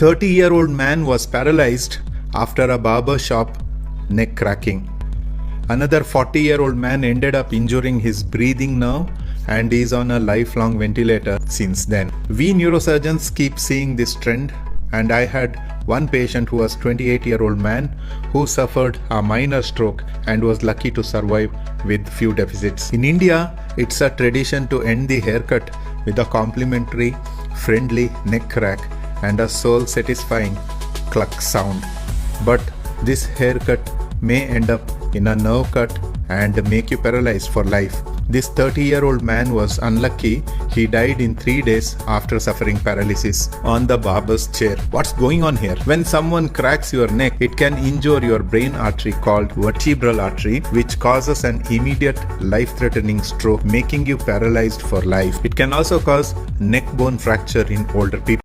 30-year-old man was paralyzed after a barber shop neck cracking. Another 40-year-old man ended up injuring his breathing nerve and is on a lifelong ventilator since then. We neurosurgeons keep seeing this trend, and I had one patient who was 28-year-old man who suffered a minor stroke and was lucky to survive with few deficits. In India, it's a tradition to end the haircut with a complimentary, friendly neck crack and a soul-satisfying cluck sound. But this haircut may end up in a nerve cut and make you paralyzed for life. This 30-year-old man was unlucky. He died in 3 days after suffering paralysis on the barber's chair. What's going on here? When someone cracks your neck, it can injure your brain artery called vertebral artery, which causes an immediate life-threatening stroke, making you paralyzed for life. It can also cause neck bone fracture in older people.